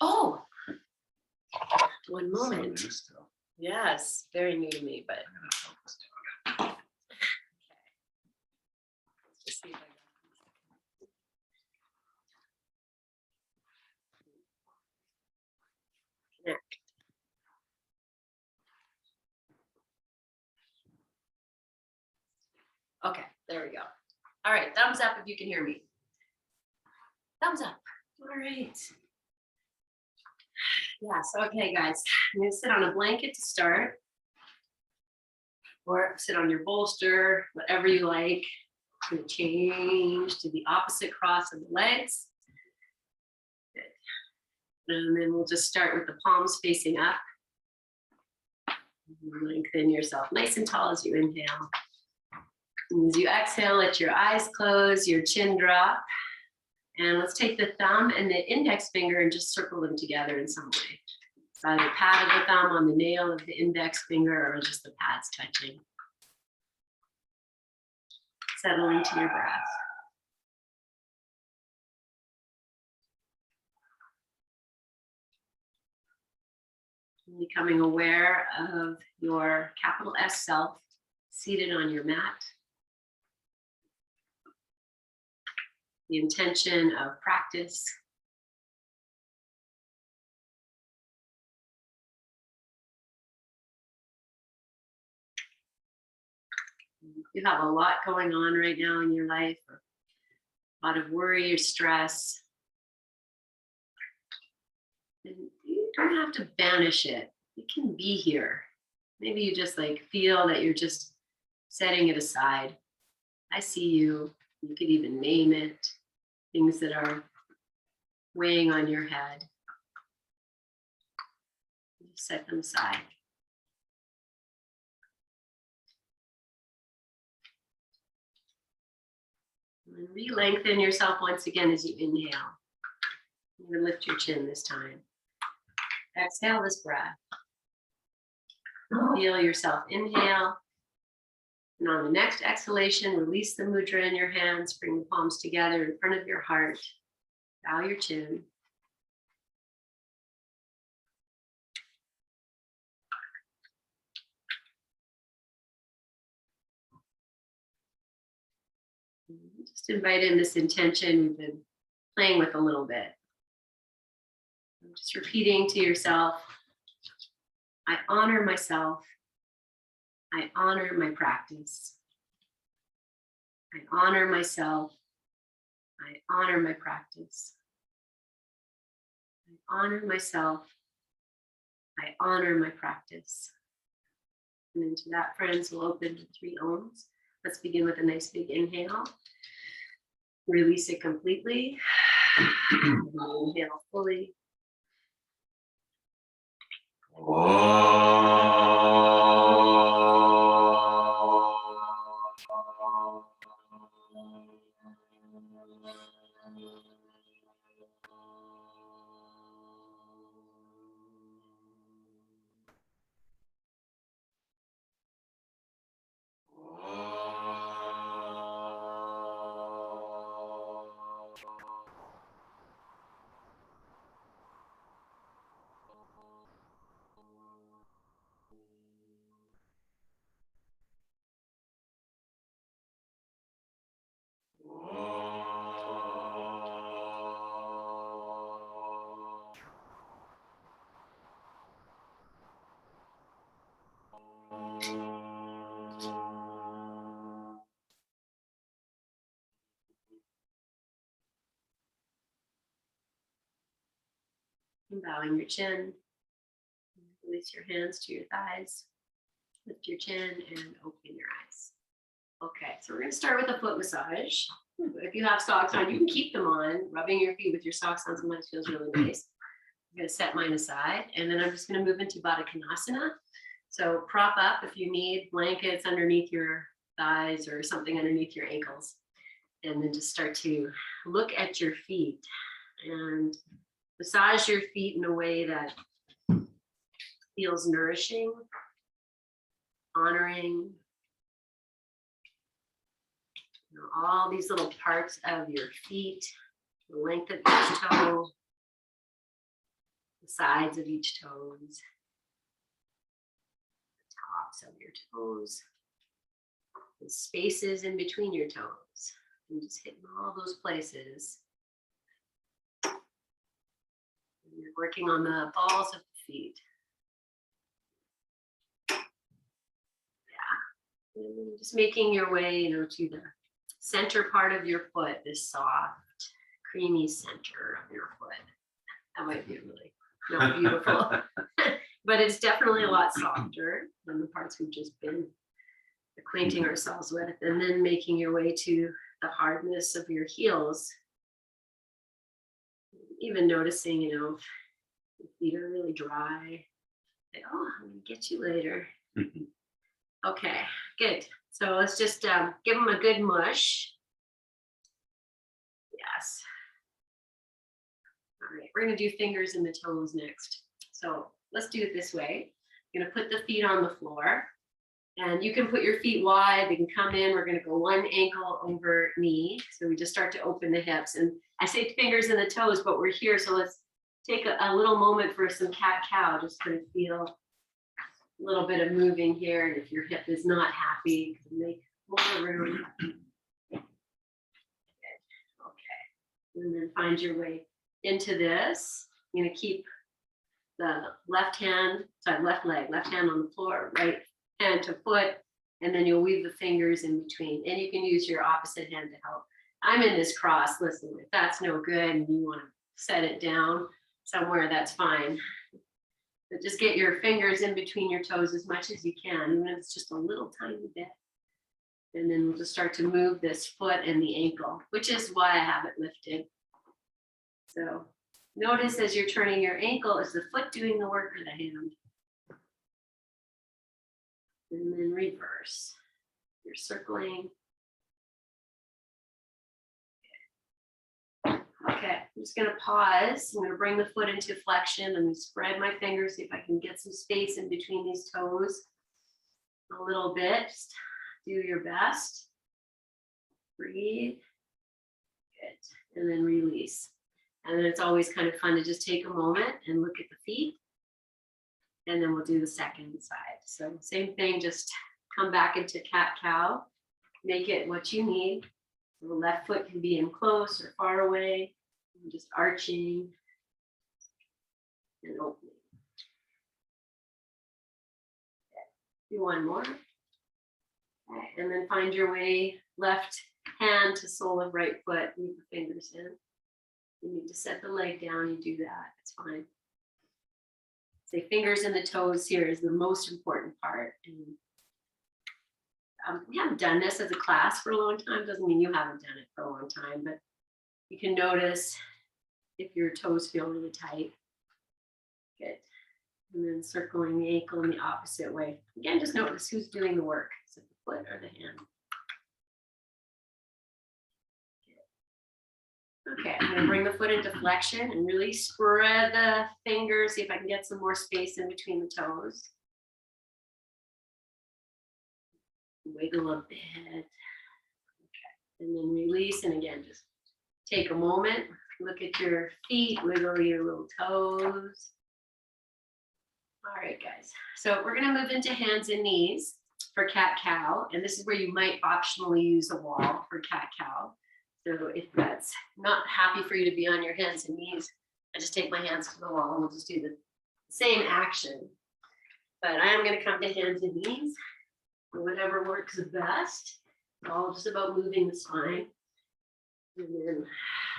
Oh, one moment. Yes, very new to me, but. Okay. Let's just see if I got connect. Okay, there we go. All right, thumbs up if you can hear me. Thumbs up. All right. Yes, okay, guys. I'm gonna sit on a blanket to start. Or sit on your bolster, whatever you like. I'm gonna change to the opposite cross of the legs. Good. And then we'll just start with the palms facing up. Lengthen yourself nice and tall as you inhale. And as you exhale, let your eyes close, your chin drop. And let's take the thumb and the index finger and just circle them together in some way. So either pad of the thumb on the nail of the index finger or just the pads touching. Settle into your breath. Becoming aware of your capital S self seated on your mat. The intention of practice. You have a lot going on right now in your life, a lot of worry or stress. And you don't have to banish it. It can be here. Maybe you just like feel that you're just setting it aside. I see you. You could even name it. Things that are weighing on your head. You set them aside. And re-lengthen yourself once again as you inhale. You're going to lift your chin this time. Exhale this breath. Feel yourself inhale. And on the next exhalation, release the mudra in your hands. Bring the palms together in front of your heart. Bow your chin. Just invite in this intention we've been playing with a little bit. Just repeating to yourself, I honor myself. I honor my practice. I honor myself. I honor my practice. I honor myself. I honor my practice. And into that, friends, we'll open to 3 ohms. Let's begin with a nice big inhale. Release it completely. Inhale fully. And bowing your chin. Release your hands to your thighs. Lift your chin and open your eyes. Okay, so we're going to start with a foot massage. If you have socks on, you can keep them on. Rubbing your feet with your socks on sometimes feels really nice. I'm going to set mine aside, and then I'm just going to move into Badakanasana. So prop up if you need blankets underneath your thighs or something underneath your ankles. And then just start to look at your feet and massage your feet in a way that feels nourishing, honoring. You know, all these little parts of your feet, the length of each toe, the sides of each toes, the tops of your toes, the spaces in between your toes, and just hitting all those places. And you're working on the balls of the feet. Yeah, and then just making your way, to the center part of your foot, this soft, creamy center of your foot. That might be really not beautiful, but it's definitely a lot softer than the parts we've just been acquainting ourselves with. And then making your way to the hardness of your heels. Even noticing, if your feet are really dry. Say, oh, I'm going to get you later. Okay, good. So let's just give them a good mush. Yes. All right, we're going to do fingers in the toes next. So let's do it this way. You're going to put the feet on the floor, and you can put your feet wide. They can come in. We're going to go one ankle over knee. So we just start to open the hips. And I say fingers in the toes, but we're here. So let's take a little moment for some cat-cow. Just kind of feel a little bit of moving here. And if your hip is not happy, make more room. Okay. And then find your way into this. You're going to keep the left hand on the floor, right hand to foot, and then you'll weave the fingers in between. And you can use your opposite hand to help. I'm in this cross. Listen, if that's no good and you want to set it down somewhere, that's fine. But just get your fingers in between your toes as much as you can, even if it's just a little tiny bit. And then we'll just start to move this foot and the ankle, which is why I have it lifted. So notice as you're turning your ankle, is the foot doing the work or the hand? And then reverse. You're circling. Okay, I'm just going to pause. I'm going to bring the foot into flexion. I'm going to spread my fingers, see if I can get some space in between these toes a little bit. Just do your best. Breathe. Good. And then release. And then it's always kind of fun to just take a moment and look at the feet. And then we'll do the second side. So same thing, just come back into cat-cow. Make it what you need. So the left foot can be in close or far away. And just arching and opening. Okay. Do one more. Okay. And then find your way, left hand to sole of right foot. Move the fingers in. You need to set the leg down, you do that, it's fine. Say fingers in the toes here is the most important part. And we haven't done this as a class for a long time, doesn't mean you haven't done it for a long time, but you can notice if your toes feel really tight. Good. And then circling the ankle in the opposite way. Again, just notice who's doing the work. Is it the foot or the hand? Okay, I'm going to bring the foot into flexion and really spread the fingers. See if I can get some more space in between the toes. Wiggle a bit. Okay, and then release. And again, just take a moment. Look at your feet. Wiggle your little toes. All right, guys. So we're going to move into hands and knees for cat-cow. And this is where you might optionally use a wall for cat-cow. So if that's not happy for you to be on your hands and knees, I just take my hands to the wall and we'll just do the same action. But I am going to come to hands and knees, whatever works best. It's all just about moving the spine. And then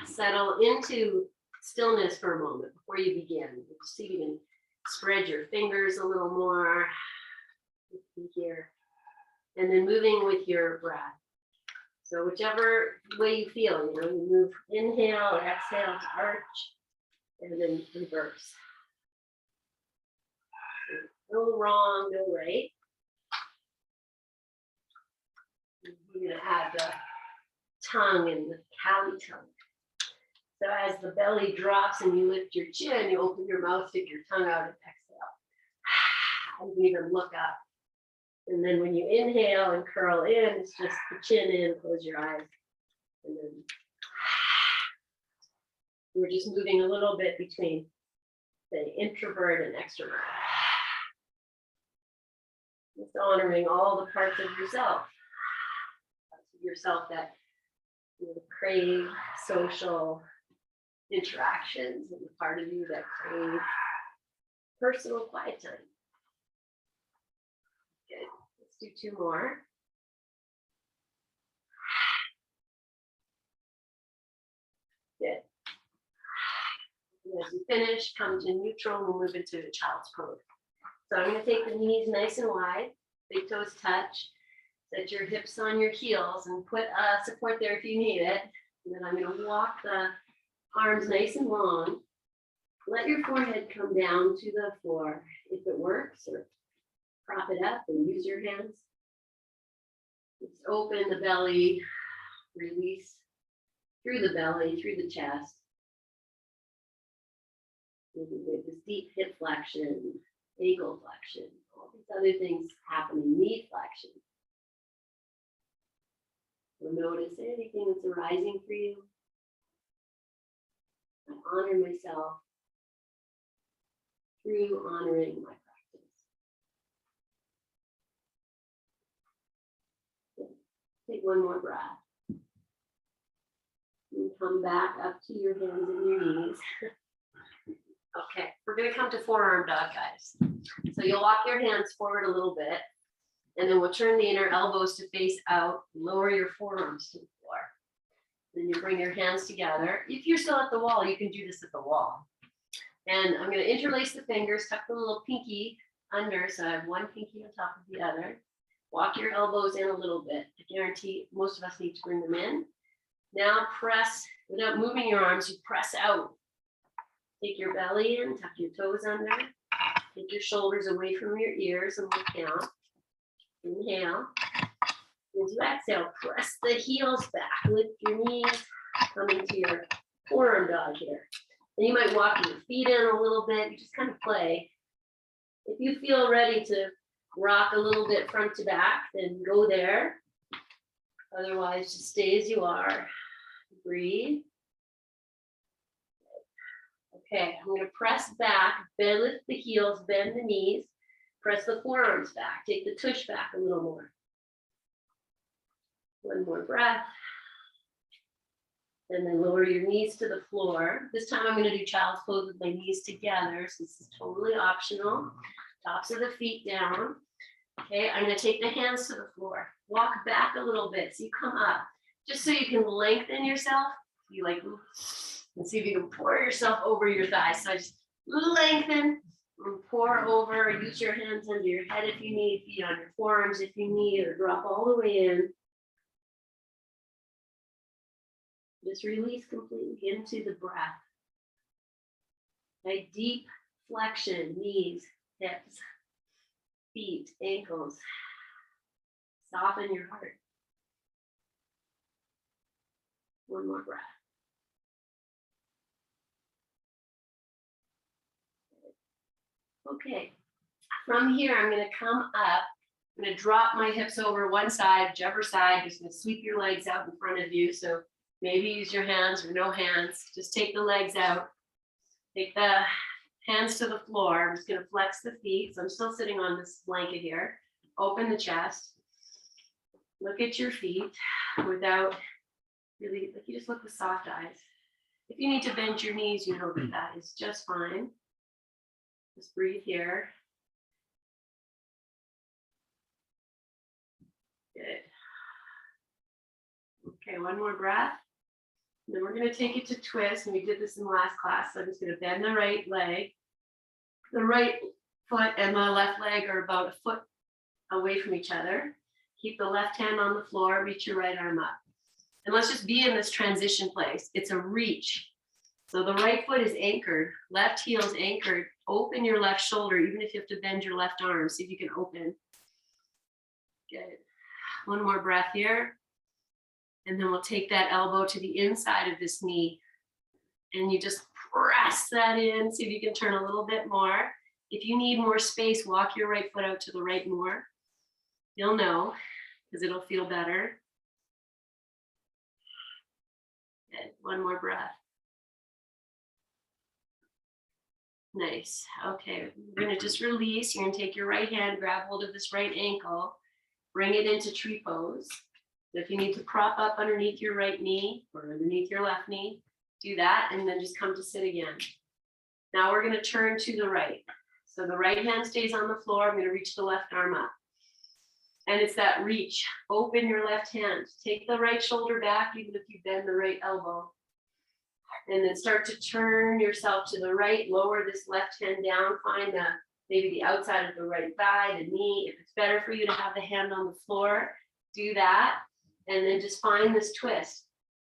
settle into stillness for a moment before you begin. See if you can spread your fingers a little more here. And then moving with your breath. So whichever way you feel, you move, inhale or exhale to arch, and then reverse. No wrong, no right. We're going to add the tongue and the cow tongue. So as the belly drops and you lift your chin, you open your mouth, stick your tongue out and exhale. And you can even look up. And then when you inhale and curl in, it's just the chin in, close your eyes. And then we're just moving a little bit between Say introvert and extrovert. Just honoring all the parts of yourself. Parts of yourself that crave social interactions, and the part of you that crave personal quiet time. Good. Let's do 2 more. Good. As you finish, come to neutral, we'll move into a child's pose. So I'm going to take the knees nice and wide, big toes touch, set your hips on your heels and put support there if you need it. And then I'm going to walk the arms nice and long. Let your forehead come down to the floor if it works, or prop it up and use your hands. Just open the belly, release through the belly, through the chest. With this deep hip flexion, ankle flexion, all these other things happening, knee flexion. So notice anything that's arising for you. I honor myself through honoring my practice. Take one more breath. And come back up to your hands and your knees. Okay, we're going to come to forearm dog, guys. So you'll walk your hands forward a little bit, and then we'll turn the inner elbows to face out, lower your forearms to the floor. Then you bring your hands together. If you're still at the wall, you can do this at the wall. And I'm going to interlace the fingers, tuck the little pinky under, so I have one pinky on top of the other. Walk your elbows in a little bit. I guarantee most of us need to bring them in. Now press, without moving your arms, you press out. Take your belly in, tuck your toes under. Take your shoulders away from your ears and look down. Inhale. As you exhale, press the heels back. Lift your knees, come into your forearm dog here. And you might walk your feet in a little bit. You just kind of play. If you feel ready to rock a little bit front to back, then go there. Otherwise, just stay as you are. Breathe. Okay, I'm going to press back, bend, lift the heels, bend the knees, press the forearms back, take the tush back a little more. One more breath. And then lower your knees to the floor. This time I'm going to do child's pose with my knees together. So this is totally optional. Tops of the feet down. Okay, I'm going to take the hands to the floor. Walk back a little bit so you come up. Just so you can lengthen yourself. You like, and see if you can pour yourself over your thighs. So just lengthen and pour over. Use your hands under your head if you need, feet on your forearms if you need, or drop all the way in. Just release completely into the breath. A deep flexion, knees, hips, feet, ankles. Soften your heart. One more breath. Okay, from here, I'm going to come up. I'm going to drop my hips over one side, whichever side. Just going to sweep your legs out in front of you. So maybe use your hands or no hands. Just take the legs out. Take the hands to the floor. I'm just going to flex the feet. So I'm still sitting on this blanket here. Open the chest. Look at your feet without really, like, you just look with soft eyes. If you need to bend your knees, you know that is just fine. Just breathe here. Good. Okay, one more breath. And then we're going to take it to twist. And we did this in the last class. So I'm just going to bend the right leg. The right foot and the left leg are about a foot away from each other. Keep the left hand on the floor. Reach your right arm up. And let's just be in this transition place. It's a reach. So the right foot is anchored. Left heel is anchored. Open your left shoulder, even if you have to bend your left arm. See if you can open. Good. One more breath here. And then we'll take that elbow to the inside of this knee. And you just press that in. See if you can turn a little bit more. If you need more space, walk your right foot out to the right more. You'll know, because it'll feel better. Good. One more breath. Nice. Okay, we're gonna just release. You're gonna take your right hand, grab hold of this right ankle, bring it into tree pose. So if you need to prop up underneath your right knee or underneath your left knee, do that, and then just come to sit again. Now we're gonna turn to the right. So the right hand stays on the floor. I'm gonna reach the left arm up. And it's that reach. Open your left hand. Take the right shoulder back, even if you bend the right elbow. And then start to turn yourself to the right, lower this left hand down, find maybe the outside of the right thigh, the knee. If it's better for you to have the hand on the floor, do that. And then just find this twist.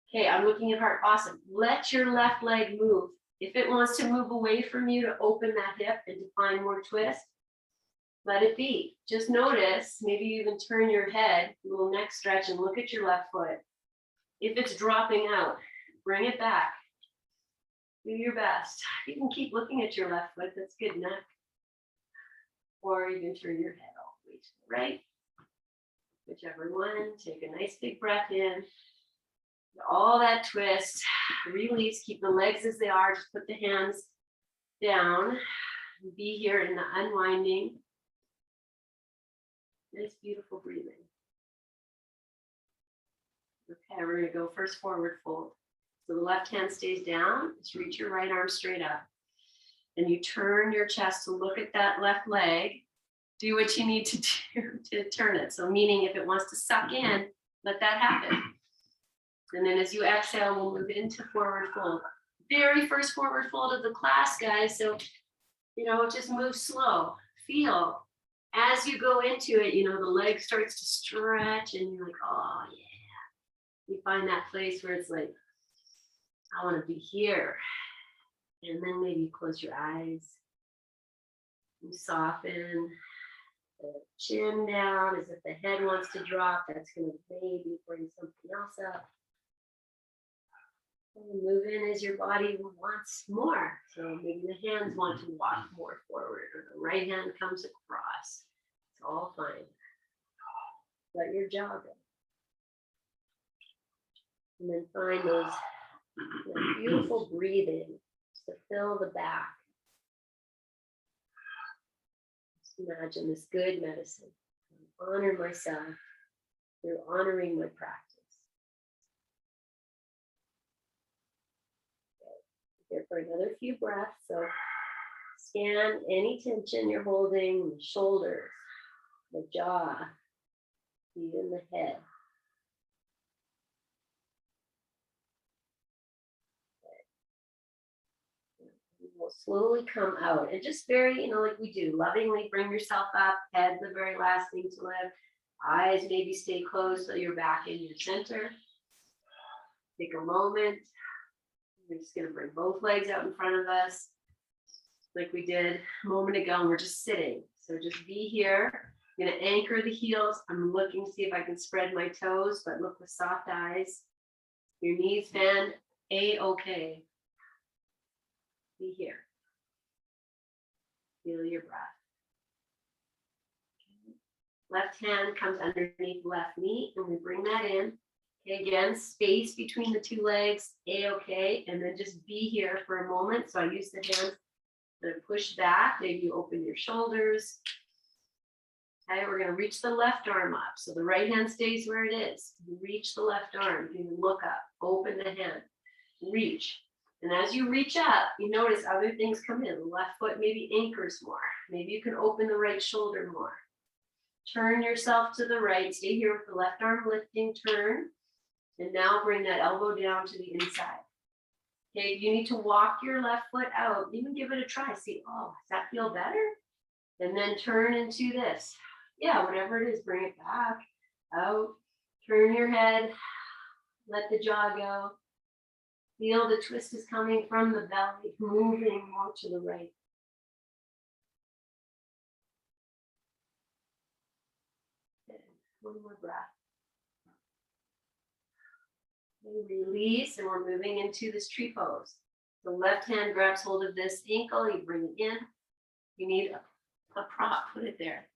Okay, I'm looking at heart, awesome. Let your left leg move. If it wants to move away from you to open that hip and to find more twist, let it be. Just notice, maybe you even turn your head, a little neck stretch, and look at your left foot. If it's dropping out, bring it back. Do your best. You can keep looking at your left foot. That's good neck. Or you can turn your head all the way to the right. Whichever one. Take a nice big breath in. All that twist. Release. Keep the legs as they are. Just put the hands down. Be here in the unwinding. Nice, beautiful breathing. Okay, we're going to go first forward fold. So the left hand stays down, just reach your right arm straight up. And you turn your chest to look at that left leg. Do what you need to do to turn it. So meaning if it wants to suck in, let that happen. And then as you exhale, we'll move into forward fold. Very first forward fold of the class, guys. So, just move slow. Feel. As you go into it, the leg starts to stretch and you're like, oh yeah. You find that place where it's like, I want to be here. And then maybe you close your eyes. You soften the chin down as if the head wants to drop. That's going to maybe bring something else up. And move in as your body wants more. So maybe the hands want to walk more forward or the right hand comes across. It's all fine. Let your jaw go. And then find those beautiful breathing to fill the back. Just imagine this good medicine. I honor myself through honoring my practice. Okay. Here for another few breaths. So scan any tension you're holding, the shoulders, the jaw, even the head. Will slowly come out and just very, like we do, lovingly bring yourself up. Head the very last thing to lift. Eyes maybe stay closed so you're back in your center. Take a moment. We're just going to bring both legs out in front of us like we did a moment ago, and we're just sitting. So just be here. I'm going to anchor the heels. I'm looking to see if I can spread my toes, but look with soft eyes. Your knees bend. A-okay. Be here. Feel your breath. Okay. Left hand comes underneath left knee, and we bring that in. Okay, again, space between the two legs, A-okay, and then just be here for a moment. So I use the hands to push back. Maybe you open your shoulders. Okay, we're going to reach the left arm up. So the right hand stays where it is. Reach the left arm. You can look up. Open the hand. Reach. And as you reach up, you notice other things come in. The left foot maybe anchors more. Maybe you can open the right shoulder more. Turn yourself to the right. Stay here with the left arm lifting. Turn. And now bring that elbow down to the inside. Okay, if you need to walk your left foot out, even give it a try. See, oh, does that feel better? And then turn into this. Yeah, whatever it is, bring it back, out. Turn your head. Let the jaw go. Feel the twist is coming from the belly, moving more to the right. Okay, one more breath. And release, and we're moving into this tree pose. The left hand grabs hold of this ankle, you bring it in. You need a prop, put it there.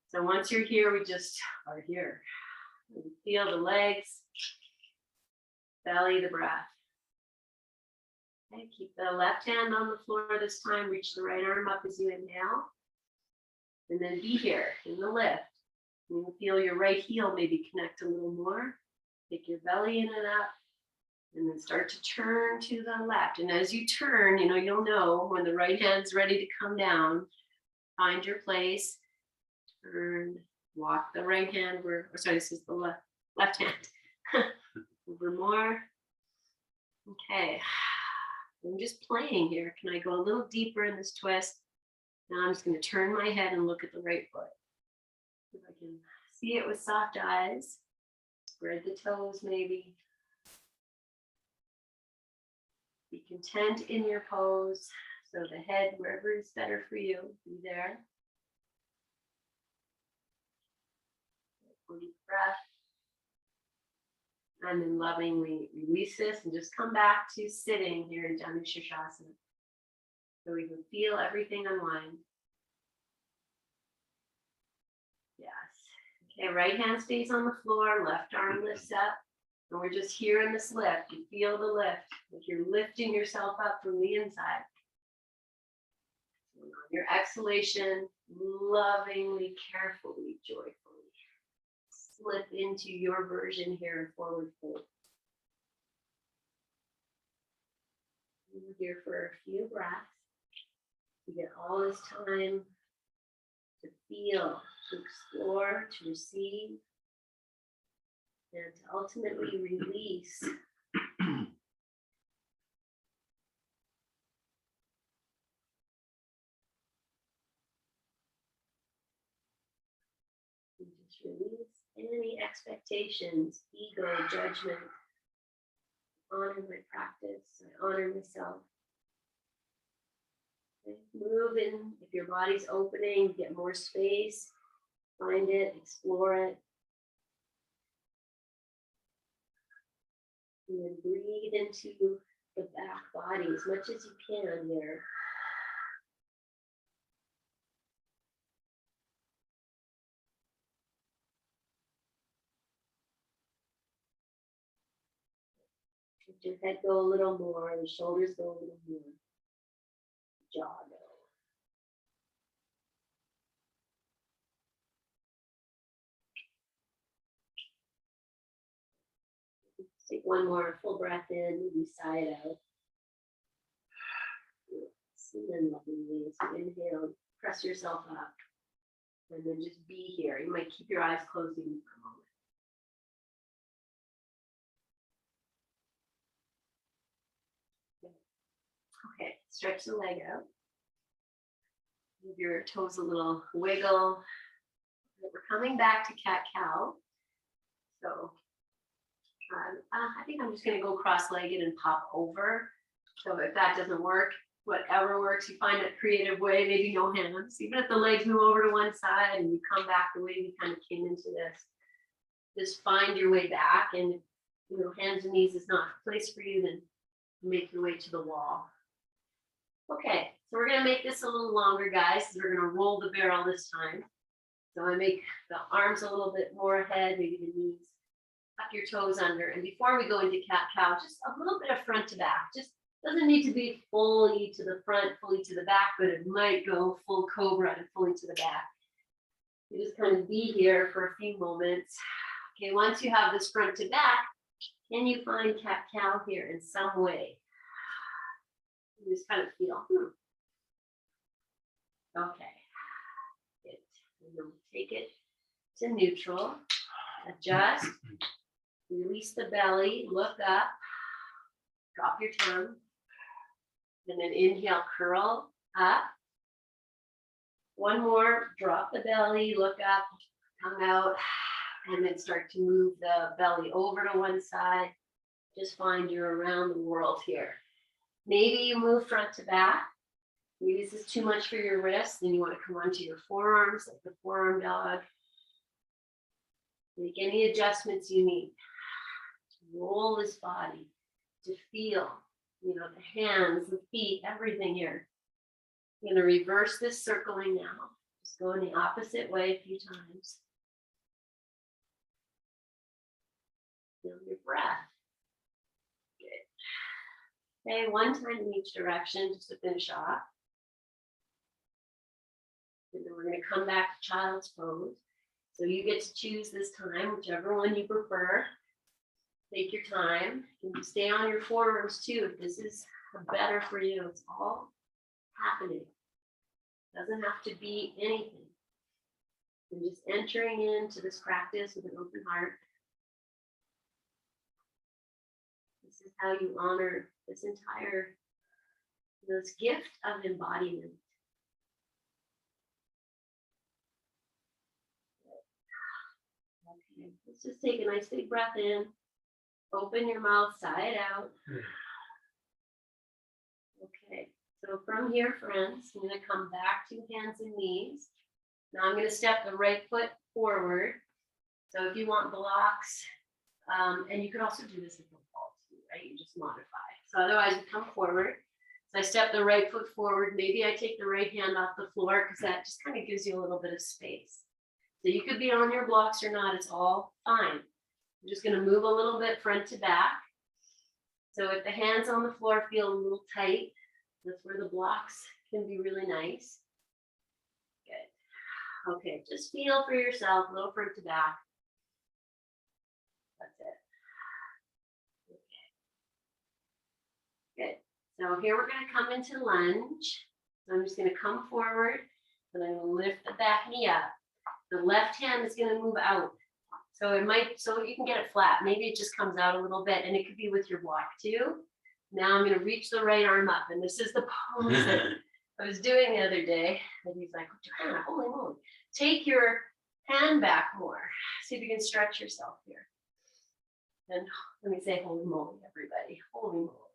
So once you're here, we just are here. We feel the legs, belly, the breath. Okay, keep the left hand on the floor this time. Reach the right arm up as you inhale. And then be here in the lift. You'll feel your right heel maybe connect a little more. Take your belly in and up. And then start to turn to the left. And as you turn, you'll know when the right hand's ready to come down. Find your place. Turn. Walk the right hand over. Or sorry, this is the left hand. Over more. Okay. I'm just playing here. Can I go a little deeper in this twist? Now I'm just going to turn my head and look at the right foot. If I can see it with soft eyes. Spread the toes maybe. Be content in your pose. So the head, wherever is better for you, be there. Deep breath. And then lovingly release this and just come back to sitting here in Shavasana. So we can feel everything unwind. Yes. Okay, right hand stays on the floor, left arm lifts up. And we're just here in this lift. You feel the lift, like you're lifting yourself up from the inside. So on your exhalation, lovingly, carefully, joyfully, slip into your version here in forward fold. We're here for a few breaths. You get all this time to feel, to explore, to receive, and to ultimately release. And just release any expectations, ego, judgment. Honor my practice. I honor myself. Okay. Move in. If your body's opening, get more space. Find it, explore it. And then breathe into the back body as much as you can here. Let your head go a little more, the shoulders go a little more, jaw go. Take one more full breath in, maybe sigh it out. And then lovingly, as you inhale, press yourself up. And then just be here. You might keep your eyes closed even for a moment. Okay, stretch the leg out. Give your toes a little wiggle. We're coming back to cat-cow. So I think I'm just going to go cross-legged and pop over. So if that doesn't work, whatever works, you find a creative way, maybe no hands. Even if the legs move over to one side and you come back the way you kind of came into this, just find your way back. And hands and knees is not a place for you, then make your way to the wall. Okay, so we're going to make this a little longer, guys. We're going to roll the barrel this time. So I make the arms a little bit more ahead, maybe the knees. Tuck your toes under. And before we go into cat-cow, just a little bit of front to back. Just doesn't need to be fully to the front, fully to the back, but it might go full cobra and fully to the back. You just kind of be here for a few moments. Okay, once you have this front to back, can you find cat-cow here in some way? You just kind of feel, Okay. Good. And then take it to neutral. Adjust. Release the belly. Look up. Drop your tongue. And then inhale, curl up. One more. Drop the belly. Look up. Tongue out. And then start to move the belly over to one side. Just find you're around the world here. Maybe you move front to back. Maybe this is too much for your wrists. Then you want to come onto your forearms, like the Forearm Dog. Make any adjustments you need to roll this body, to feel, the hands, the feet, everything here. I'm going to reverse this circling now. Just go in the opposite way a few times. Feel your breath. Good. Okay, one time in each direction just to finish off. And then we're going to come back to child's pose. So you get to choose this time, whichever one you prefer. Take your time. You can stay on your forearms too if this is better for you. It's all happening. Doesn't have to be anything. You're just entering into this practice with an open heart. This is how you honor this entire, this gift of embodiment. Okay, let's just take a nice big breath in. Open your mouth side out. Okay, so from here, friends, I'm going to come back to hands and knees. Now I'm going to step the right foot forward. So if you want blocks, and you could also do this with the ball too, right? You just modify. So otherwise, you come forward. So I step the right foot forward. Maybe I take the right hand off the floor because that just kind of gives you a little bit of space. So you could be on your blocks or not. It's all fine. I'm just going to move a little bit front to back. So if the hands on the floor feel a little tight, that's where the blocks can be really nice. Good. Okay, just feel for yourself, a little front to back. That's it. Okay. Good. So here we're going to come into lunge. So I'm just going to come forward and I'm going to lift the back knee up. The left hand is going to move out. So it might, so you can get it flat. Maybe it just comes out a little bit, and it could be with your block too. Now I'm going to reach the right arm up, and this is the pose that I was doing the other day. And he's like, Johanna, holy moly, take your hand back more. See if you can stretch yourself here. And let me say holy moly, everybody. Holy moly.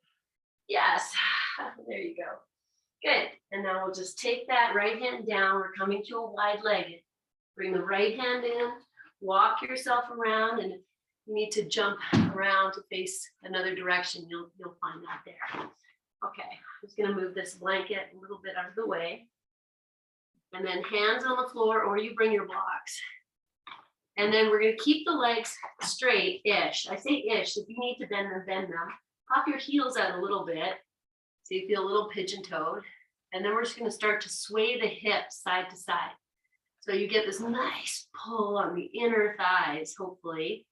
Yes, there you go. Good. And now we'll just take that right hand down. We're coming to a wide legged. Bring the right hand in. Walk yourself around, and if you need to jump around to face another direction, you'll find that there. Okay, I'm just going to move this blanket a little bit out of the way. And then hands on the floor, or you bring your blocks. And then we're going to keep the legs straight-ish. I say ish, if you need to bend them, bend them. Pop your heels out a little bit so you feel a little pigeon-toed. And then we're just going to start to sway the hips side to side. So you get this nice pull on the inner thighs, hopefully.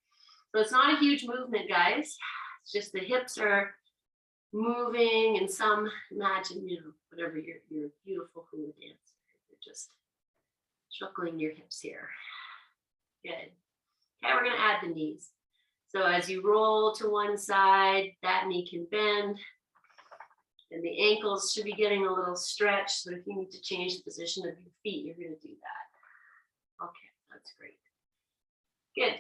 So it's not a huge movement, guys. It's just the hips are moving, and some, imagine, you know, whatever your beautiful hula dance. You're just shuckling your hips here. Good. Okay, we're going to add the knees. So as you roll to one side, that knee can bend. And the ankles should be getting a little stretched. So if you need to change the position of your feet, you're going to do that. Okay, that's great. Good.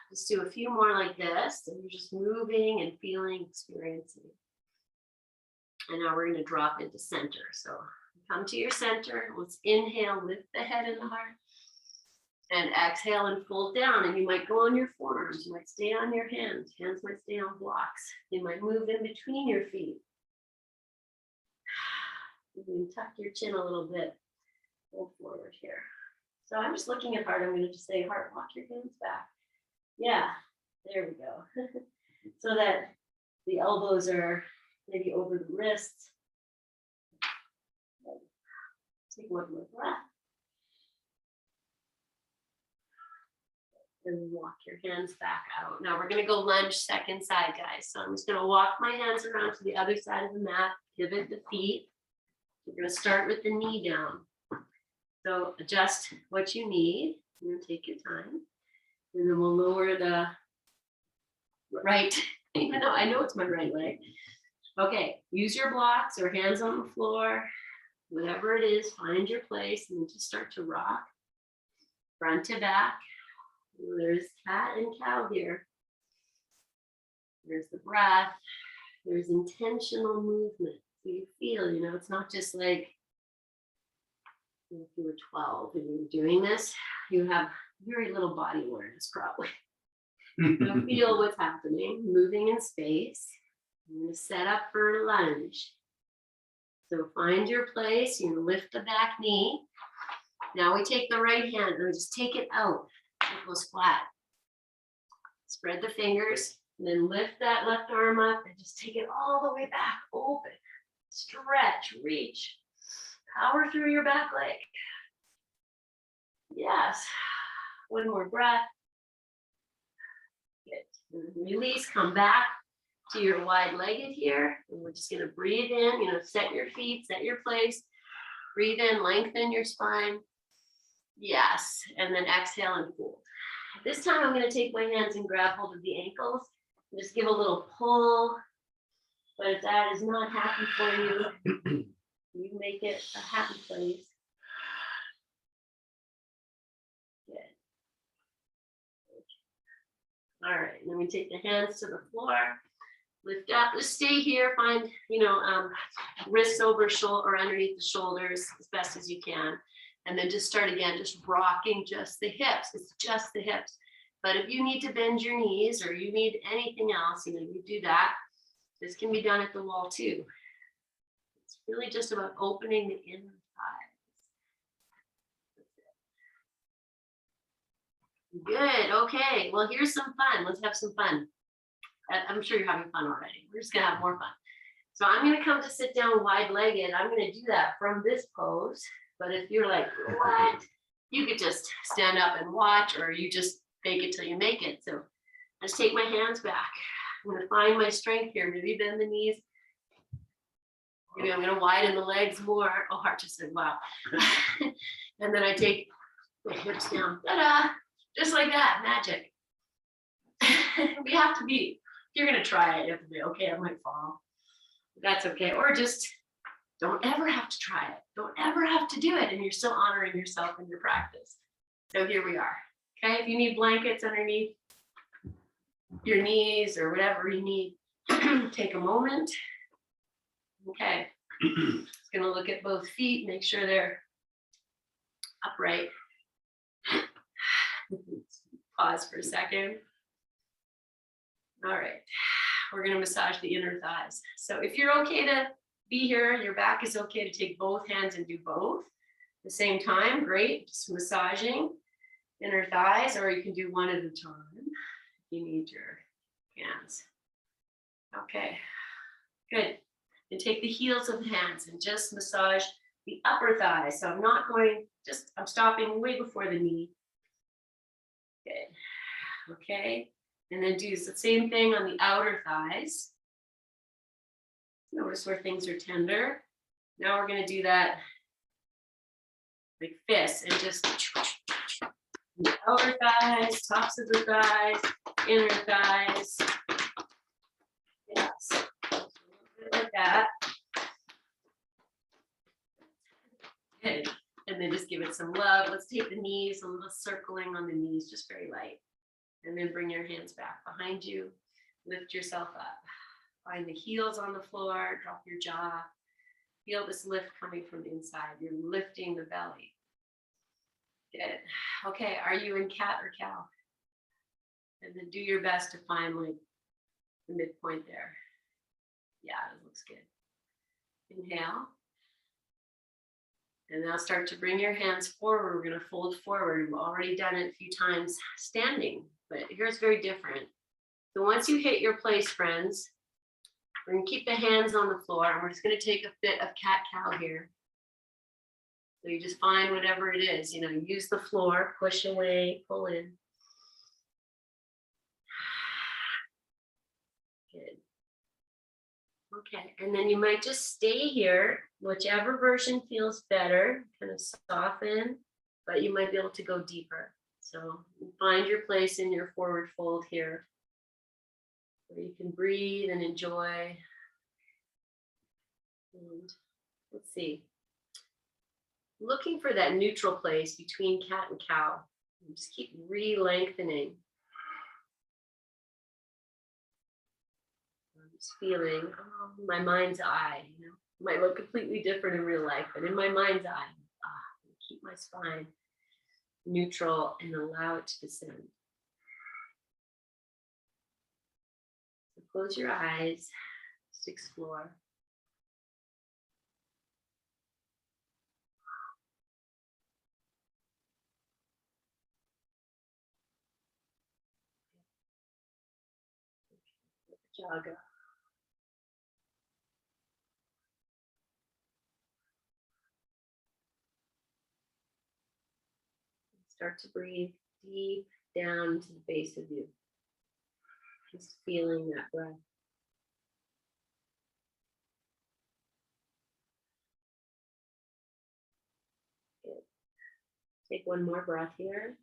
Let's do a few more like this. And you're just moving and feeling, experiencing. And now we're going to drop into center. So come to your center. Let's inhale, lift the head and the heart. And exhale and fold down. And you might go on your forearms. You might stay on your hands. Hands might stay on blocks. You might move in between your feet. You can tuck your chin a little bit. Fold forward here. So I'm just looking at heart. I'm going to just say, heart, walk your hands back. Yeah, there we go. So that the elbows are maybe over the wrists. Take one more breath. And walk your hands back out. Now we're going to go lunge second side, guys. So I'm just going to walk my hands around to the other side of the mat, pivot the feet. We're going to start with the knee down. So adjust what you need. You're going to take your time. And then we'll lower the right, even though I know it's my right leg. Okay, use your blocks or hands on the floor. Whatever it is, find your place and then just start to rock. Front to back. There's cat and cow here. There's the breath. There's intentional movement. So you feel, you know, it's not just like if you were 12 and you were doing this, you have very little body awareness probably. So feel what's happening, moving in space. I'm going to set up for lunge. So find your place, you lift the back knee. Now we take the right hand and just take it out. It goes flat. Spread the fingers. And then lift that left arm up and just take it all the way back, open, stretch, reach, power through your back leg. Yes. One more breath. Good. And release, come back to your wide-legged here. And we're just gonna breathe in, set your feet, set your place. Breathe in, lengthen your spine. Yes, and then exhale and fold. This time I'm gonna take my hands and grab hold of the ankles. And just give a little pull. But if that is not happy for you, you make it a happy place. Good. All right, and then we take the hands to the floor, lift up, just stay here, find, wrists over shoulder or underneath the shoulders as best as you can. And then just start again, just rocking just the hips. It's just the hips. But if you need to bend your knees or you need anything else, you do that. This can be done at the wall too. It's really just about opening the inner thighs. Good, okay. Well, here's some fun. Let's have some fun. I'm sure you're having fun already. We're just gonna have more fun. So I'm gonna come to sit down wide-legged. I'm gonna do that from this pose. But if you're like, what? You could just stand up and watch, or you just fake it till you make it. So I just take my hands back. I'm gonna find my strength here. Maybe bend the knees. Maybe I'm gonna widen the legs more. Oh, Hart just said, wow. And then I take my hips down. Ta-da! Just like that, magic. We have to be, if you're gonna try it, you have to be, okay, I might fall. That's okay. Or just don't ever have to try it. Don't ever have to do it. And you're still honoring yourself in your practice. So here we are. Okay, if you need blankets underneath your knees or whatever you need, take a moment. Okay, just gonna look at both feet, make sure they're upright. Pause for a second. All right, we're gonna massage the inner thighs. So if you're okay to be here, your back is okay to take both hands and do both at the same time, great. Just massaging inner thighs, or you can do one at a time if you need your hands. Okay, good. And take the heels of the hands and just massage the upper thighs. So I'm not going, I'm stopping way before the knee. Good, okay. And then do the same thing on the outer thighs. Notice where things are tender. Now we're gonna do that like fists and just the outer thighs, tops of the thighs, inner thighs. Yes, like that. Good. And then just give it some love. Let's take the knees, a little circling on the knees, just very light. And then bring your hands back behind you. Lift yourself up. Find the heels on the floor, drop your jaw. Feel this lift coming from inside. You're lifting the belly. Good. Okay, are you in cat or cow? And then do your best to find like the midpoint there. Yeah, it looks good. Inhale. And now start to bring your hands forward. We're gonna fold forward. We've already done it a few times standing, but here's very different. So once you hit your place, friends, we're gonna keep the hands on the floor and we're just gonna take a bit of cat-cow here. So you just find whatever it is, use the floor, push away, pull in. Good. Okay, and then you might just stay here, whichever version feels better, kind of soften, but you might be able to go deeper. So find your place in your forward fold here, where you can breathe and enjoy. And let's see. Looking for that neutral place between cat and cow. And just keep re-lengthening. I'm just feeling, my mind's eye, might look completely different in real life, but in my mind's eye, keep my spine neutral and allow it to descend. So close your eyes, just explore. Jaga. Start to breathe deep down to the base of you. Just feeling that breath. Good. Take one more breath here.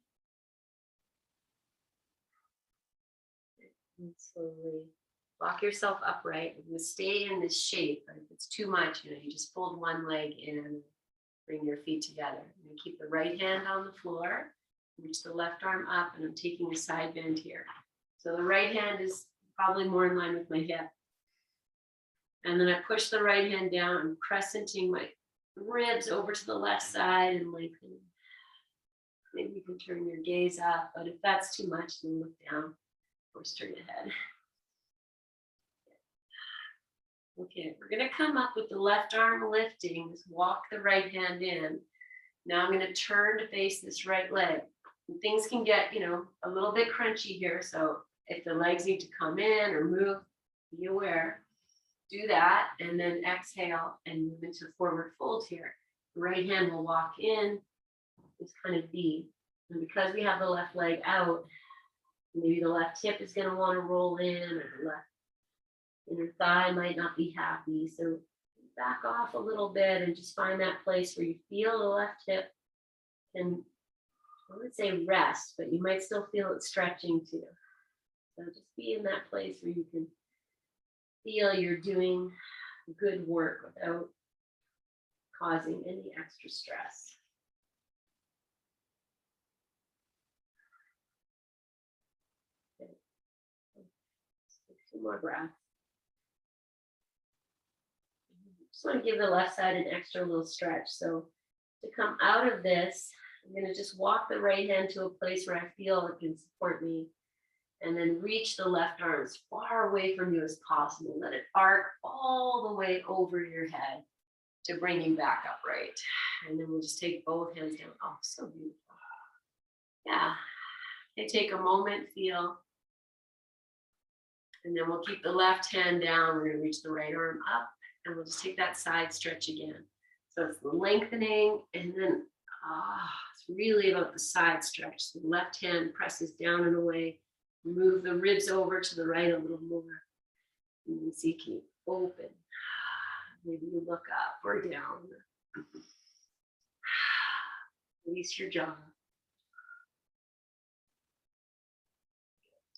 And slowly walk yourself upright. You're going to stay in this shape, but if it's too much, you just fold one leg in, bring your feet together. I'm going to keep the right hand on the floor, reach the left arm up, and I'm taking a side bend here. So the right hand is probably more in line with my hip. And then I push the right hand down and crescenting my ribs over to the left side and lengthening. Maybe you can turn your gaze up, but if that's too much, then look down or straight ahead. Okay, we're going to come up with the left arm lifting. Just walk the right hand in. Now I'm going to turn to face this right leg. And things can get, a little bit crunchy here. So if the legs need to come in or move, be aware. Do that and then exhale and move into forward fold here. The right hand will walk in. It's kind of V. And because we have the left leg out, maybe the left hip is going to want to roll in, or the left inner thigh might not be happy. So back off a little bit and just find that place where you feel the left hip can, I would say rest, but you might still feel it stretching too. So just be in that place where you can feel you're doing good work without causing any extra stress. Okay. Just take 2 more breaths. Just want to give the left side an extra little stretch. So to come out of this, I'm going to just walk the right hand to a place where I feel it can support me. And then reach the left arm as far away from you as possible. Let it arc all the way over your head to bring you back upright. And then we'll just take both hands down. Oh, so beautiful. Yeah. Okay, take a moment, feel. And then we'll keep the left hand down. We're going to reach the right arm up. And we'll just take that side stretch again. So it's the lengthening. And then it's really about the side stretch. So the left hand presses down and away. Move the ribs over to the right a little more. You can see, can you open? Maybe you look up or down. Release your jaw.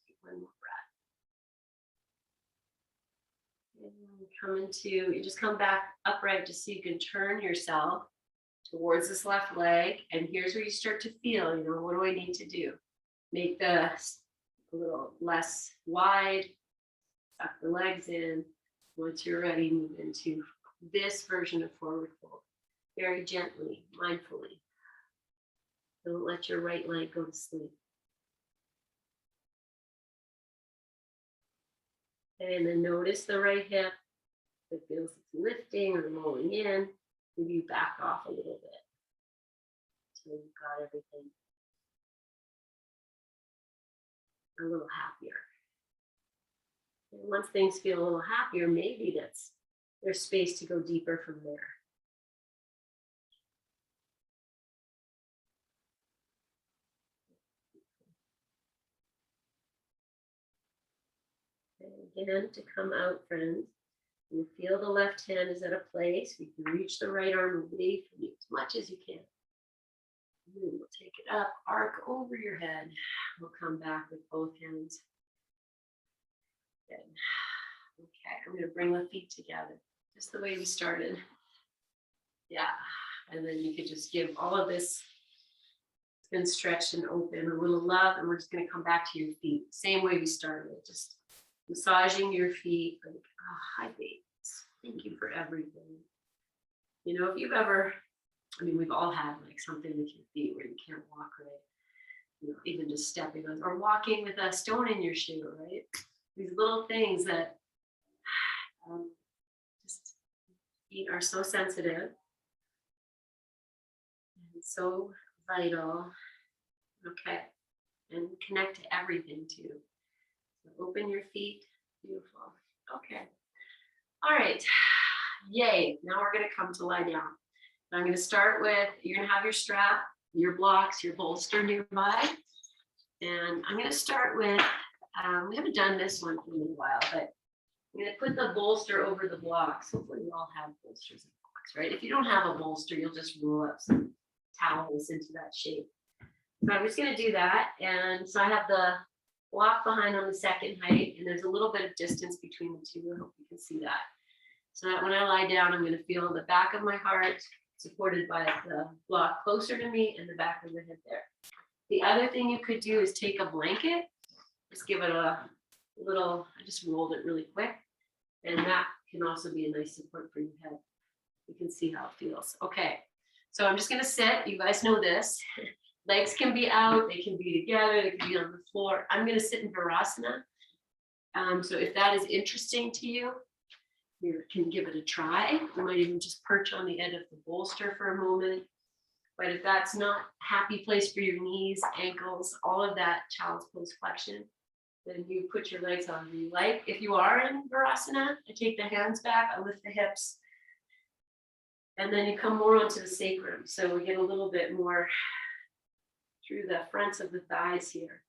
Take one more breath. And come into, you just come back upright just so you can turn yourself towards this left leg. And here's where you start to feel, what do I need to do? Make the a little less wide, tuck the legs in. Once you're ready, move into this version of forward fold. Very gently, mindfully. Don't let your right leg go to sleep. And then notice the right hip. It feels it's lifting or rolling in. Maybe you back off a little bit. So you've got everything a little happier. And once things feel a little happier, maybe there's space to go deeper from there. And again, to come out, friends, you feel the left hand is at a place where you can reach the right arm away from you as much as you can. And then we'll take it up, arc over your head. We'll come back with both hands. Good. Okay, I'm going to bring the feet together, just the way we started. Yeah, and then you could just give all of this, it's been stretched and open, a little love, and we're just going to come back to your feet. Same way we started, just massaging your feet. Like, hi, babes. Thank you for everything. If you've ever, we've all had like something with your feet where you can't walk right. Even just stepping on or walking with a stone in your shoe, right? These little things that just feet are so sensitive and so vital. Okay, and connect to everything too. So open your feet, Beautiful. Okay. All right. Yay. Now we're going to come to lie down. I'm going to start with, you're going to have your strap, your blocks, your bolster nearby. And I'm going to start with, we haven't done this one for a little while, but I'm going to put the bolster over the blocks. Hopefully you all have bolsters and blocks, right? If you don't have a bolster, you'll just roll up some towels into that shape. So I'm just going to do that. And so I have the block behind on the second height, and there's a little bit of distance between the two. I hope you can see that. So that when I lie down, I'm going to feel the back of my heart supported by the block closer to me and the back of the head there. The other thing you could do is take a blanket, just give it a little, I just rolled it really quick, and that can also be a nice support for your head. You can see how it feels. Okay, so I'm just going to sit. You guys know this. Legs can be out, they can be together, they can be on the floor. I'm going to sit in Varasana. So if that is interesting to you, you can give it a try. You might even just perch on the end of the bolster for a moment. But if that's not a happy place for your knees, ankles, all of that child's pose flexion, then you put your legs on where you like. If you are in Varasana, I take the hands back, I lift the hips, and then you come more onto the sacrum. So we get a little bit more through the fronts of the thighs here.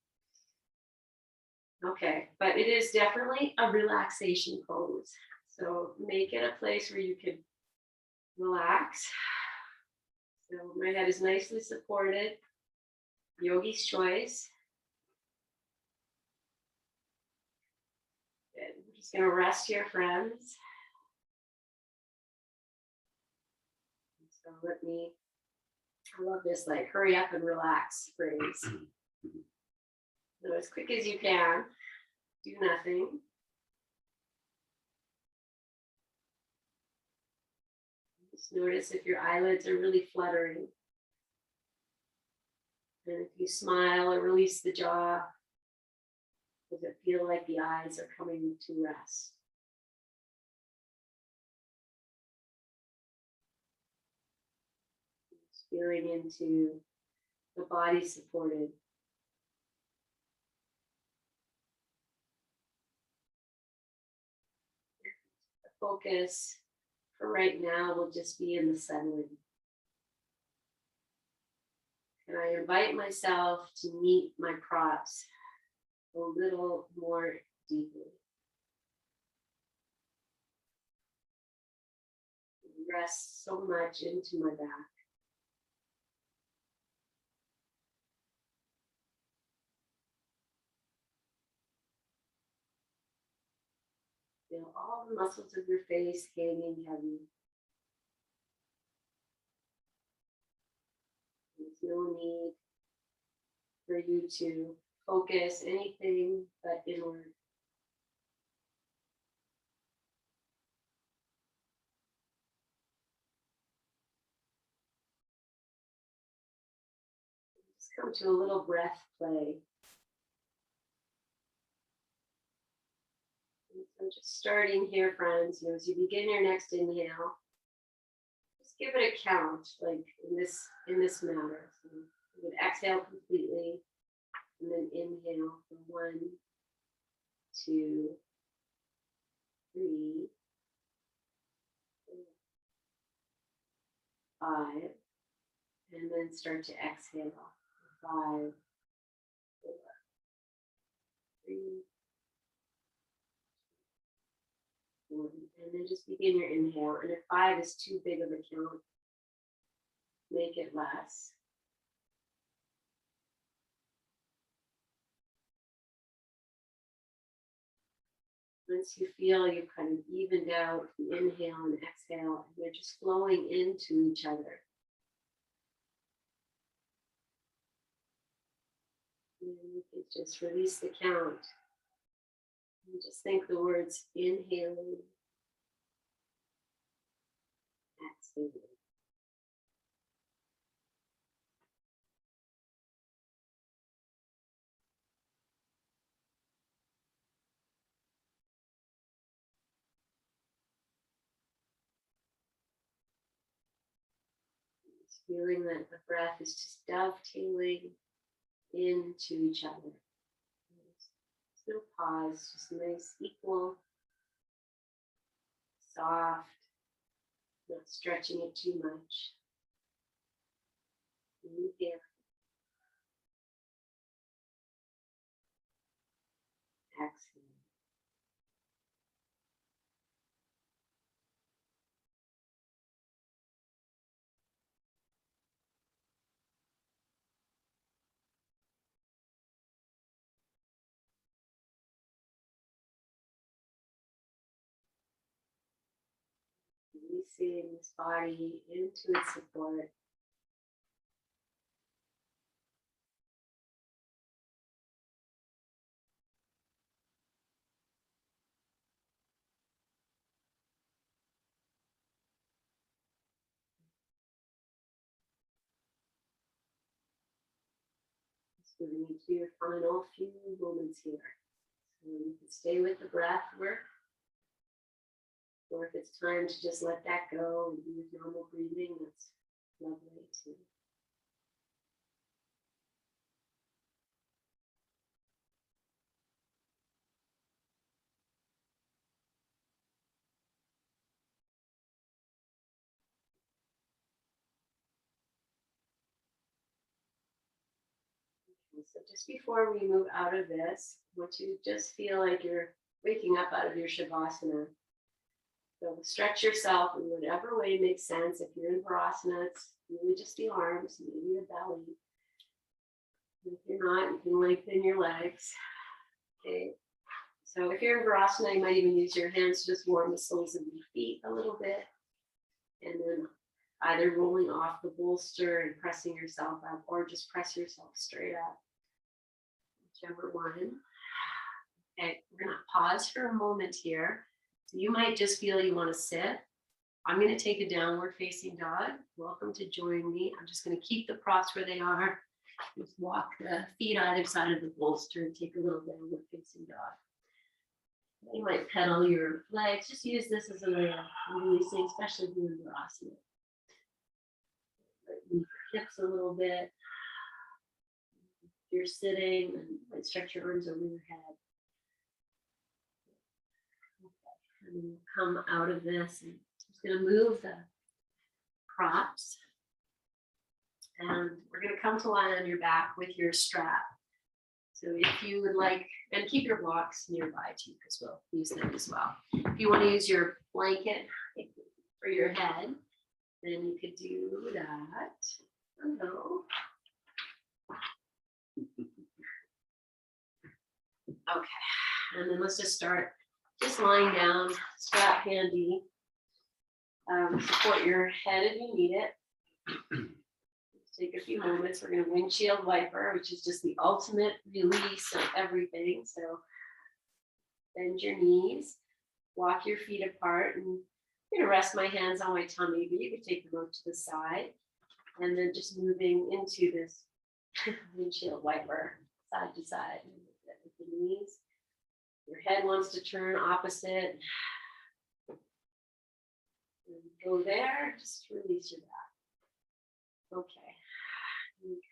Okay, but it is definitely a relaxation pose. So make it a place where you can relax. So my head is nicely supported. Yogi's choice. Good. We're just going to rest here, friends. So I love this, like, hurry up and relax phrase. So as quick as you can, do nothing. Just notice if your eyelids are really fluttering. And if you smile or release the jaw, does it feel like the eyes are coming to rest? Just feeling into the body supported. The focus for right now will just be in the settling. And I invite myself to meet my props a little more deeply. Rest so much into my back. Feel all the muscles of your face hanging heavy. There's no need for you to focus anything but inward. Just come to a little breath play. So just starting here, friends, as you begin your next inhale, just give it a count, like in this manner. So you would exhale completely, and then inhale for 1, 2, 3, 4, 5, and then start to exhale. 5, 4, 3, 1, and then just begin your inhale. And if 5 is too big of a count, make it less. Once you feel you've kind of evened out the inhale and exhale, and they're just flowing into each other. And you can just release the count. And just think the words inhaling, exhaling. Just feeling that the breath is just dovetailing into each other. No pause, just nice, equal, soft, not stretching it too much. Breathe here. Exhale. Releasing this body into its support. Just moving into your final few moments here. So you can stay with the breath work, or if it's time to just let that go and use normal breathing, that's lovely too. So just before we move out of this, I want you to just feel like you're waking up out of your Shavasana. So stretch yourself in whatever way makes sense. If you're in Varasana, it's really just the arms, maybe the belly. And if you're not, you can lengthen your legs. Okay. So if you're in Varasana, you might even use your hands to just warm the soles of your feet a little bit. And then either rolling off the bolster and pressing yourself up, or just press yourself straight up. Whichever one. Okay, we're gonna pause for a moment here. So you might just feel you want to sit. I'm gonna take a downward facing dog. Welcome to join me. I'm just gonna keep the props where they are. Just walk the feet either side of the bolster and take a little downward facing dog. You might pedal your legs. Just use this as a way of releasing, especially doing Varasana. Move your hips a little bit. If you're sitting, and stretch your arms over your head. Okay. And we'll come out of this, and I'm just going to move the props. And we're going to come to lie on your back with your strap. So if you would like, and keep your blocks nearby too, because we'll use them as well. If you want to use your blanket for your head, then you could do that. Hello. Okay, and then let's just start just lying down, strap handy. Support your head if you need it. Take a few moments. We're going to windshield wiper, which is just the ultimate release of everything. So bend your knees, walk your feet apart, and I'm going to rest my hands on my tummy, but you can take them out to the side, and then just moving into this windshield wiper, side to side. With the knees. Your head wants to turn opposite. And go there, just release your back. Okay.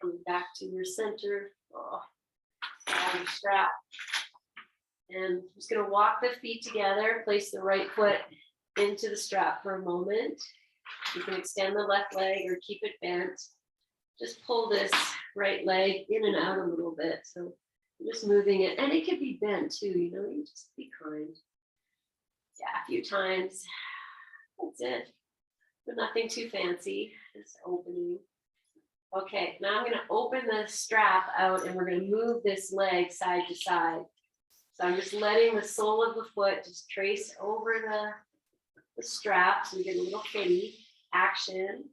Coming back to your center, your strap. And I'm just going to walk the feet together, place the right foot into the strap for a moment. You can extend the left leg or keep it bent. Just pull this right leg in and out a little bit. So I'm just moving it, and it could be bent too, you just be kind. Yeah, a few times. That's it. But nothing too fancy, just opening. Okay, now I'm going to open the strap out, and we're going to move this leg side to side. So I'm just letting the sole of the foot just trace over the strap, so you get a little footy action.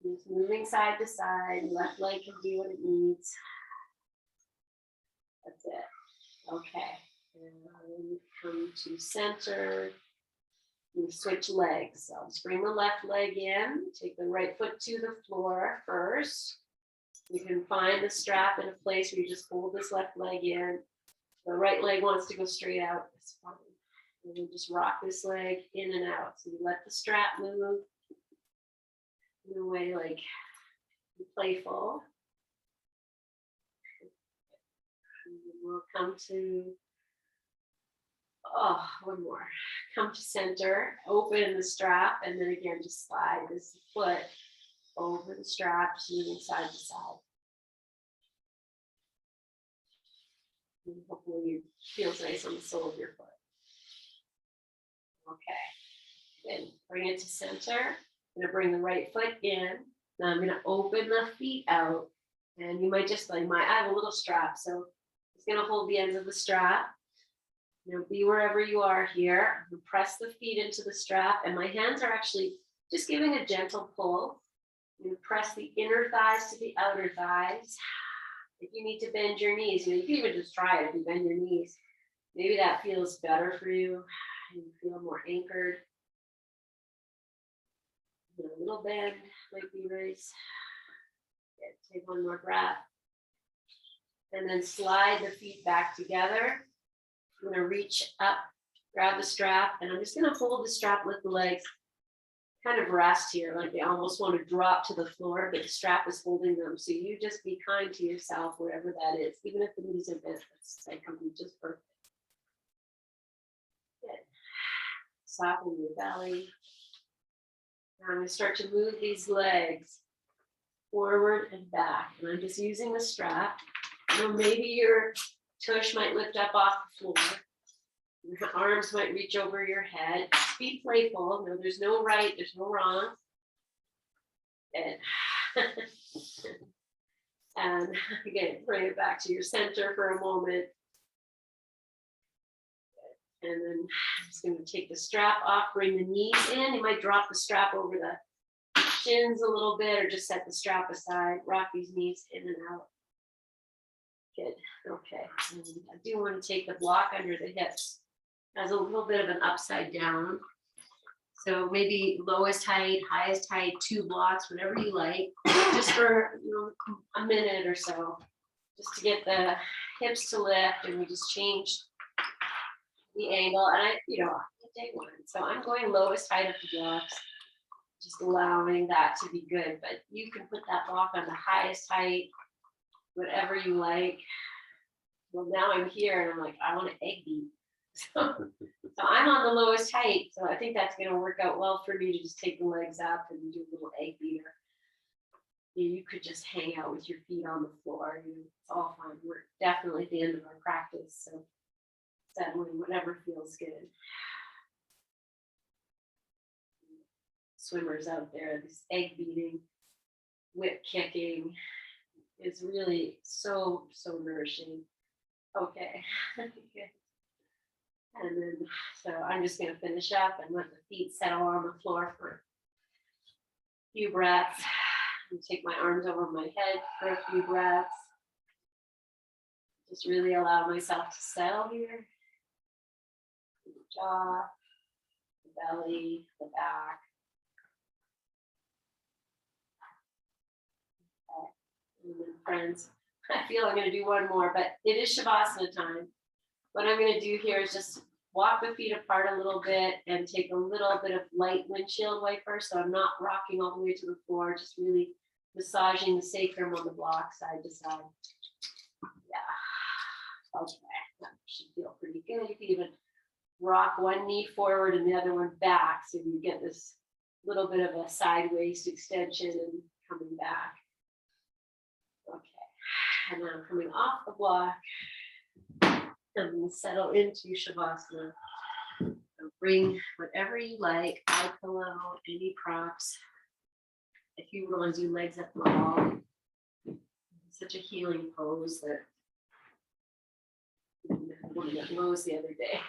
Just moving side to side. Left leg can do what it needs. That's it. Okay, and come to center. You switch legs. So just bring the left leg in, take the right foot to the floor first. You can find the strap in a place where you just hold this left leg in. The right leg wants to go straight out. That's fine. And you just rock this leg in and out. So you let the strap move in a way like playful. And we'll come to Oh, one more. Come to center, open the strap, and then again, just slide this foot over the strap, moving side to side. And hopefully it feels nice on the sole of your foot. Okay, good. Bring it to center. I'm gonna bring the right foot in. Now I'm gonna open the feet out. And you might just like I have a little strap, so it's gonna hold the ends of the strap. You know, be wherever you are here. Press the feet into the strap, and my hands are actually just giving a gentle pull. You press the inner thighs to the outer thighs. If you need to bend your knees, you can even just try it if you bend your knees. Maybe that feels better for you. You feel more anchored. A little bend might be nice. Take one more breath. And then slide the feet back together. I'm going to reach up, grab the strap, and I'm just going to hold the strap with the legs, kind of rest here, like they almost want to drop to the floor, but the strap is holding them. So you just be kind to yourself, wherever that is, even if the knees are bent, that's like just perfect. Good. Soften your belly. Now I'm going to start to move these legs forward and back, and I'm just using the strap. You know, maybe your tush might lift up off the floor. Your arms might reach over your head. Just be playful. No, there's no right, there's no wrong. And again, bring it back to your center for a moment. And then I'm just going to take the strap off, bring the knees in. You might drop the strap over the shins a little bit, or just set the strap aside. Rock these knees in and out. Good. Okay. And I do want to take the block under the hips as a little bit of an upside down. So maybe lowest height, highest height, 2 blocks, whatever you like, just for a minute or so, just to get the hips to lift, and we just change the angle. And I take one. So I'm going lowest height of the blocks, just allowing that to be good. But you can put that block on the highest height, whatever you like. Well, now I'm here and I'm like, I want to egg beat. So I'm on the lowest height. So I think that's going to work out well for me to just take the legs up and do a little egg beater. You could just hang out with your feet on the floor. It's all fine. We're definitely at the end of our practice. So settling, whatever feels good. Swimmers out there, this egg beating, whip kicking is really so nourishing. Okay. And then, so I'm just going to finish up and let the feet settle on the floor for a few breaths. And take my arms over my head for a few breaths. Just really allow myself to settle here. The jaw, the belly, the back. Okay. And then friends, I feel I'm going to do one more, but it is Shavasana time. What I'm going to do here is just walk the feet apart a little bit and take a little bit of light windshield wiper. So I'm not rocking all the way to the floor, just really massaging the sacrum on the block side to side. Yeah. Okay. That should feel pretty good. You can even rock one knee forward and the other one back, so you get this little bit of a side waist extension and coming back. Okay. And then I'm coming off the block. And we'll settle into Shavasana. So bring whatever you like, eye pillow, any props. If you want to do legs up the wall, it's such a healing pose that one that Rose the other day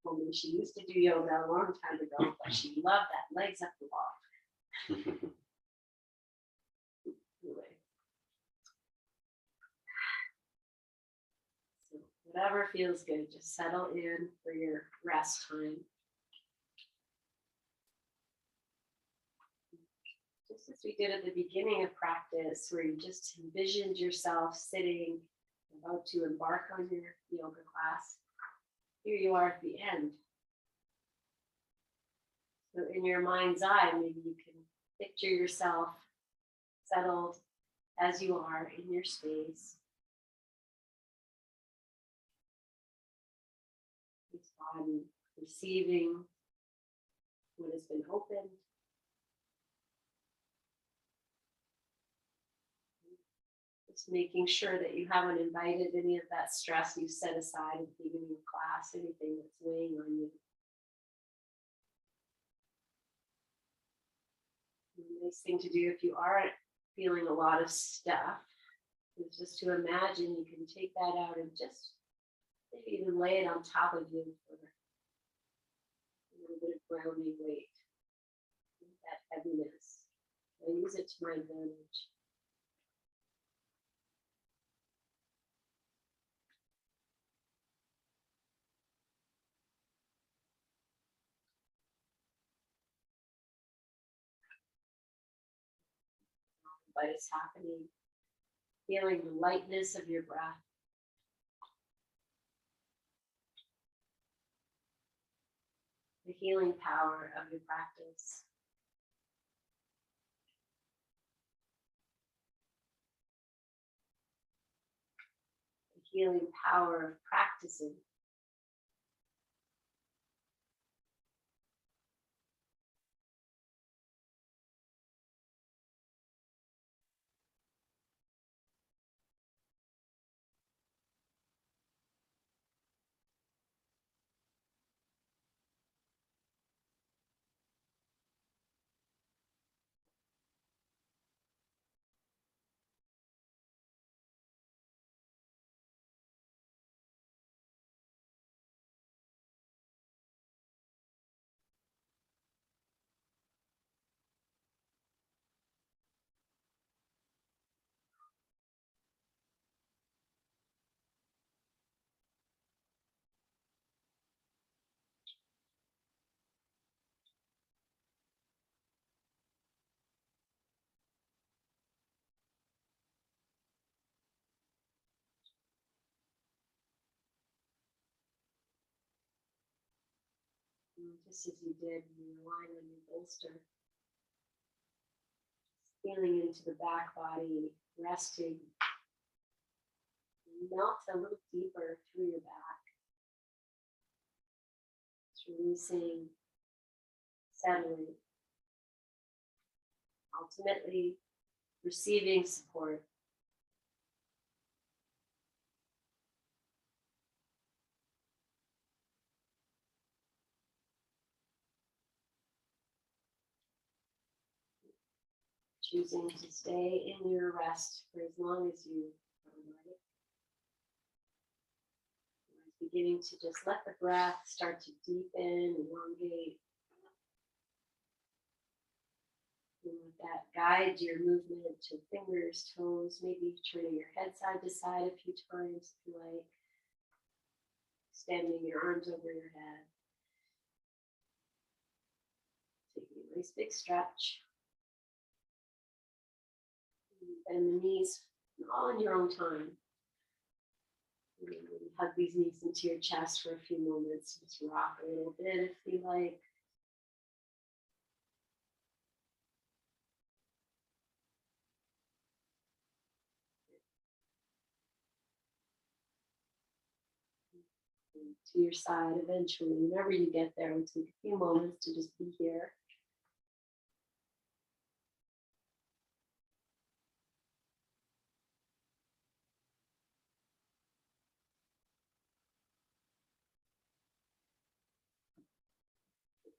told me she used to do yoga a long time ago, but she loved that legs up the wall. Anyway. Whatever feels good, just settle in for your rest time. Just as we did at the beginning of practice, where you just envisioned yourself sitting, about to embark on your yoga class. Here you are at the end. So in your mind's eye, maybe you can picture yourself settled as you are in your space. I'm receiving what has been opened. Just making sure that you haven't invited any of that stress you set aside at the beginning of class, anything that's weighing on you. The nice thing to do if you aren't feeling a lot of stuff is just to imagine you can take that out and just maybe even lay it on top of you for a little bit of grounding weight. That heaviness. I use it to my advantage. But it's happening. Feeling the lightness of your breath. The healing power of your practice. The healing power of practicing. Just as you did when you were lying on your bolster. Feeling into the back body, resting. Melt a little deeper through your back. Just releasing, settling. Ultimately, receiving support. Choosing to stay in your rest for as long as you are ready. Beginning to just let the breath start to deepen, elongate. And with that, guide your movement to fingers, toes, maybe turning your head side to side a few times if you like. Extending your arms over your head. Taking a nice big stretch. Bend the knees all in your own time. Hug these knees into your chest for a few moments. Just rock a little bit if you like. And to your side eventually, whenever you get there, it'll take a few moments to just be here.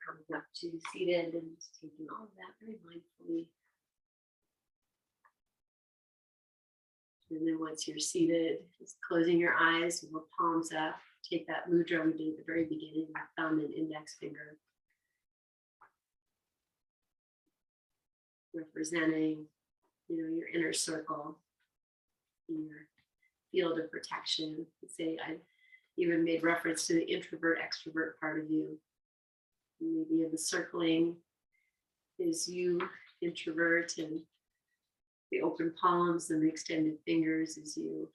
Coming up to seated and just taking all of that very mindfully. And then once you're seated, just closing your eyes with palms up. Take that mudra we did at the very beginning, thumb and index finger. Representing, your inner circle, your field of protection. Say, I even made reference to the introvert, extrovert part of you. Maybe in the circling is you, introvert, and the open palms and the extended fingers is you,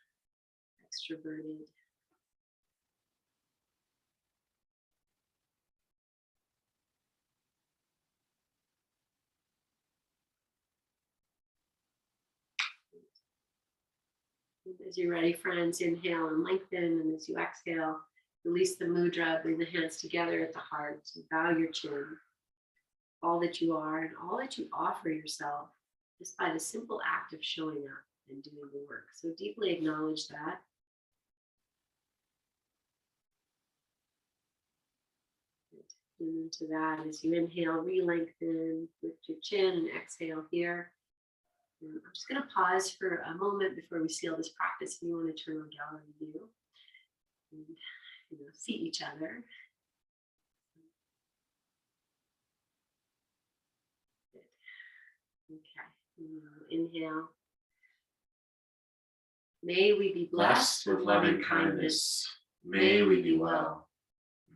extroverted. As you're ready, friends, inhale and lengthen, and as you exhale, Release the mudra, bring the hands together at the heart, bow your chin. All that you are and all that you offer yourself just by the simple act of showing up and doing the work. So deeply acknowledge that. And into that, as you inhale, re-lengthen, lift your chin and exhale here. And I'm just going to pause for a moment before we seal this practice. If you want to turn on gallery view and see each other. Okay. Inhale. May we be blessed with loving kindness. May we be well.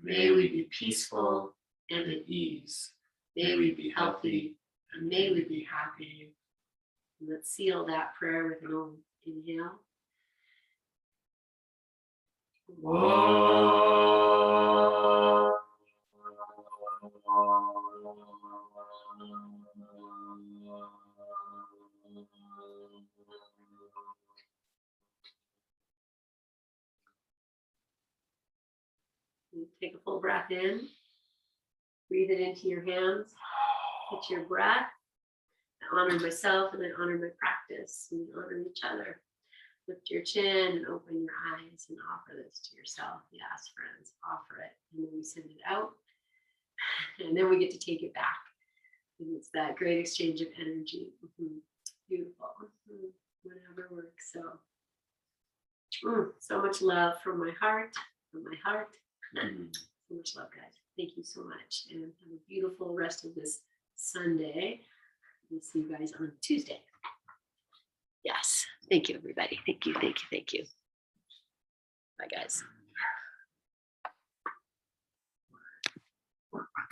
May we be peaceful and at ease. May we be healthy and may we be happy. Let's seal that prayer with an own inhale. Whoa. Take a full breath in. Breathe it into your hands. Catch your breath. I honor myself and I honor my practice and honor each other. Lift your chin and open your eyes and offer this to yourself. Yes, friends, offer it. And then we send it out. And then we get to take it back. And it's that great exchange of energy. Beautiful. Whatever works. So much love from my heart. So much love, guys. Thank you so much. And have a beautiful rest of this Sunday. We'll see you guys on Tuesday. Yes. Thank you, everybody. Thank you. Bye, guys.